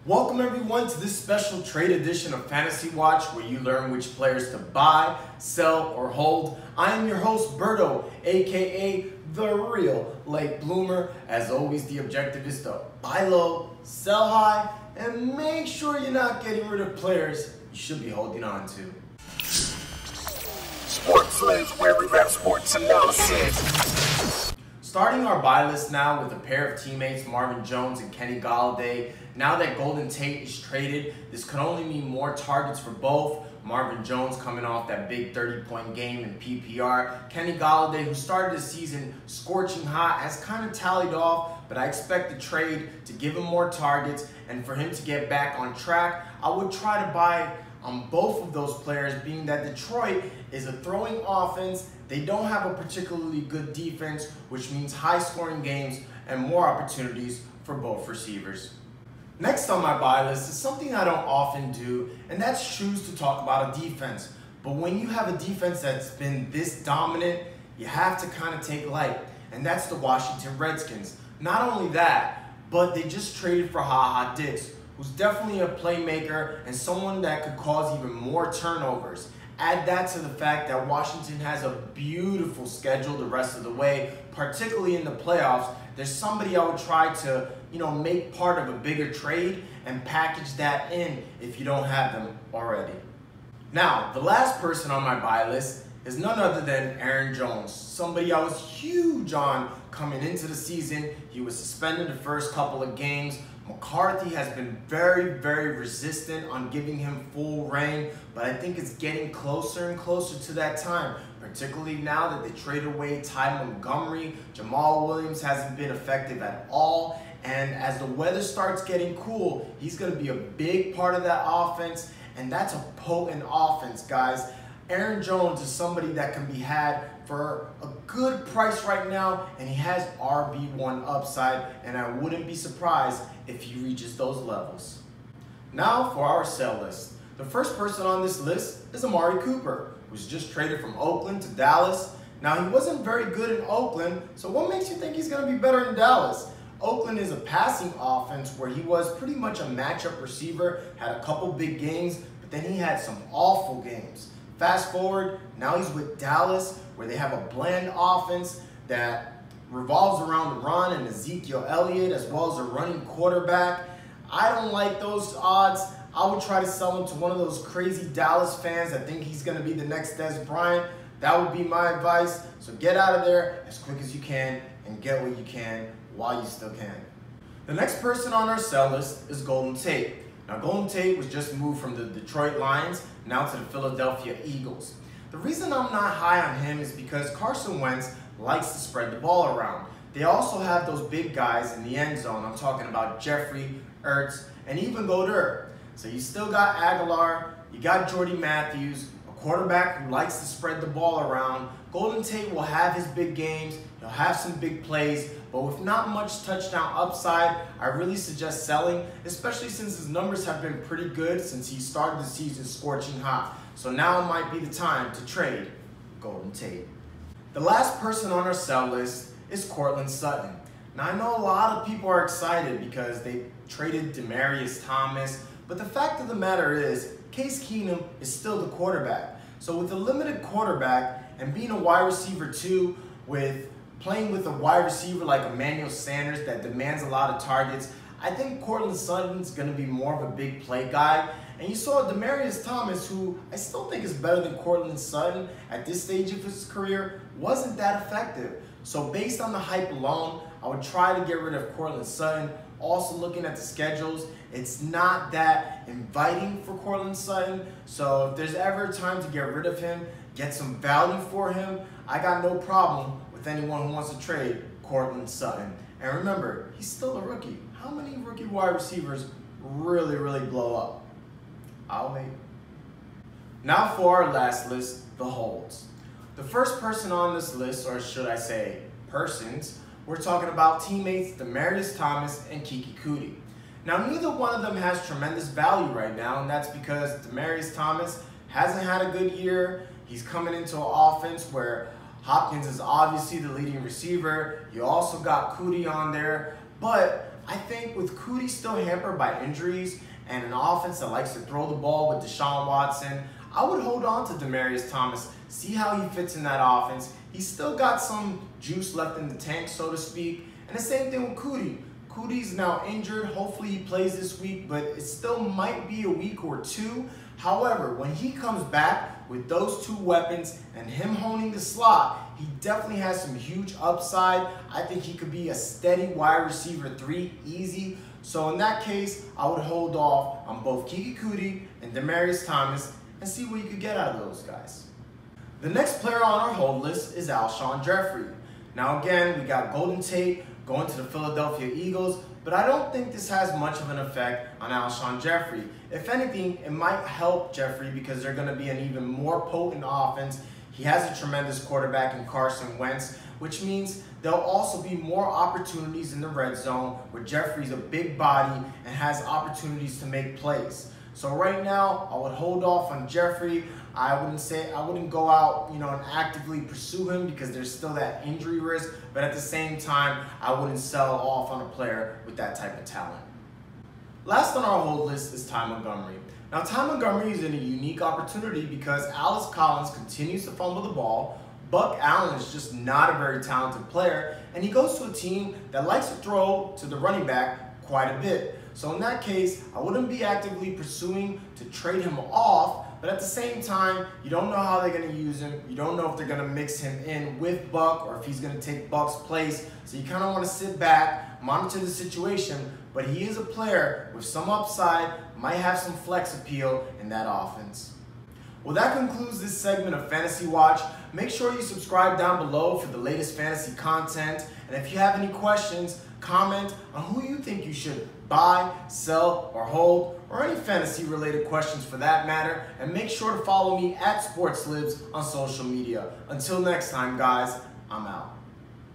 Welcome everyone to this special trade edition of Fantasy Watch where you learn which players to buy, sell, or hold. I am your host Berto, aka The Real Late Bloomer. As always, the objective is to buy low, sell high, and make sure you're not getting rid of players you should be holding on to. Sports Live, where we rap sports analysis. Starting our buy list now with a pair of teammates, Marvin Jones and Kenny Golladay. Now that Courtland Tate is traded, this could only mean more targets for both. Marvin Jones coming off that big 30-point game in PPR. Kenny Golladay, who started the season scorching hot, has kind of tallied off, but I expect the trade to give him more targets and for him to get back on track. I would try to buy on both of those players, being that Detroit is a throwing offense. They don't have a particularly good defense, which means high-scoring games and more opportunities for both receivers. Next on my buy list is something I don't often do, and that's choose to talk about a defense. But when you have a defense that's been this dominant, you have to kind of take light, and that's the Washington Redskins. Not only that, but they just traded for Ha Diggs, who's definitely a playmaker and someone that could cause even more turnovers. Add that to the fact that Washington has a beautiful schedule the rest of the way, particularly in the playoffs. There's somebody I would try to, make part of a bigger trade and package that in if you don't have them already. Now, the last person on my buy list is none other than Aaron Jones, somebody I was huge on coming into the season. He was suspended the first couple of games. McCarthy has been very, very resistant on giving him full reign, but I think it's getting closer and closer to that time, particularly now that they traded away Ty Montgomery. Jamal Williams hasn't been effective at all, and as the weather starts getting cool, he's going to be a big part of that offense, and that's a potent offense, guys. Aaron Jones is somebody that can be had for a good price right now, and he has RB1 upside, and I wouldn't be surprised if he reaches those levels. Now for our sell list. The first person on this list is Amari Cooper, who's just traded from Oakland to Dallas. Now, he wasn't very good in Oakland, so what makes you think he's going to be better in Dallas? Oakland is a passing offense where he was pretty much a matchup receiver, had a couple big games, but then he had some awful games. Fast forward, now he's with Dallas, where they have a bland offense that revolves around the run and Ezekiel Elliott, as well as a running quarterback. I don't like those odds. I would try to sell him to one of those crazy Dallas fans that think he's going to be the next Dez Bryant. That would be my advice. So get out of there as quick as you can and get what you can while you still can. The next person on our sell list is Courtland Sutton. Now, Courtland Sutton was just moved from the Detroit Lions now to the Philadelphia Eagles. The reason I'm not high on him is because Carson Wentz likes to spread the ball around. They also have those big guys in the end zone. I'm talking about Jeffery, Ertz, and even Coutee. So you still got Aguilar, you got Jordy Matthews, a quarterback who likes to spread the ball around. Courtland Sutton will have his big games, he'll have some big plays, but with not much touchdown upside, I really suggest selling, especially since his numbers have been pretty good since he started the season scorching hot. So now might be the time to trade Courtland Sutton. The last person on our sell list is Courtland Sutton. Now, I know a lot of people are excited because they traded Demaryius Thomas, but the fact of the matter is, Case Keenum is still the quarterback. So with a limited quarterback and being a wide receiver too, with playing with a wide receiver like Emmanuel Sanders that demands a lot of targets, I think Courtland Sutton's going to be more of a big play guy. And you saw Demaryius Thomas, who I still think is better than Courtland Sutton at this stage of his career, wasn't that effective. So based on the hype alone, I would try to get rid of Courtland Sutton. Also looking at the schedules, it's not that inviting for Courtland Sutton. So if there's ever a time to get rid of him, get some value for him, I got no problem with anyone who wants to trade Courtland Sutton. And remember, he's still a rookie. How many rookie wide receivers really blow up? I'll wait. Now for our last list, the holds. The first person on this list, or should I say persons, we're talking about teammates Demaryius Thomas and Keke. Now, neither one of them has tremendous value right now, and that's because Demaryius Thomas hasn't had a good year. He's coming into an offense where Hopkins is obviously the leading receiver. You also got Coutee on there, but I think with Coutee still hampered by injuries and an offense that likes to throw the ball with Deshaun Watson, I would hold on to Demaryius Thomas, see how he fits in that offense. He's still got some juice left in the tank, so to speak. And the same thing with Coutee. Coutee's now injured. Hopefully he plays this week, but it still might be a week or two. However, when he comes back with those two weapons and him honing the slot, he definitely has some huge upside. I think he could be a steady wide receiver 3 easy. So in that case, I would hold off on both Keke Coutee and Demaryius Thomas and see what you could get out of those guys. The next player on our hold list is Alshon Jeffery. Now again, we got Golden Tate going to the Philadelphia Eagles, but I don't think this has much of an effect on Alshon Jeffery. If anything, it might help Jeffery because they're going to be an even more potent offense. He has a tremendous quarterback in Carson Wentz, which means there'll also be more opportunities in the red zone where Jeffery's a big body and has opportunities to make plays. So right now, I would hold off on Jeffery. I wouldn't go out, and actively pursue him because there's still that injury risk. But at the same time, I wouldn't sell off on a player with that type of talent. Last on our hold list is Ty Montgomery. Now, Ty Montgomery is in a unique opportunity because Alex Collins continues to fumble the ball. Buck Allen is just not a very talented player, and he goes to a team that likes to throw to the running back quite a bit. So in that case, I wouldn't be actively pursuing to trade him off, but at the same time, you don't know how they're going to use him. You don't know if they're going to mix him in with Buck or if he's going to take Buck's place. So you kind of want to sit back, monitor the situation, but he is a player with some upside, might have some flex appeal in that offense. Well, that concludes this segment of Fantasy Watch. Make sure you subscribe down below for the latest fantasy content. And if you have any questions, comment on who you think you should buy, sell, or hold, or any fantasy related questions for that matter. And make sure to follow me at SportsLibs on social media. Until next time, guys, I'm out.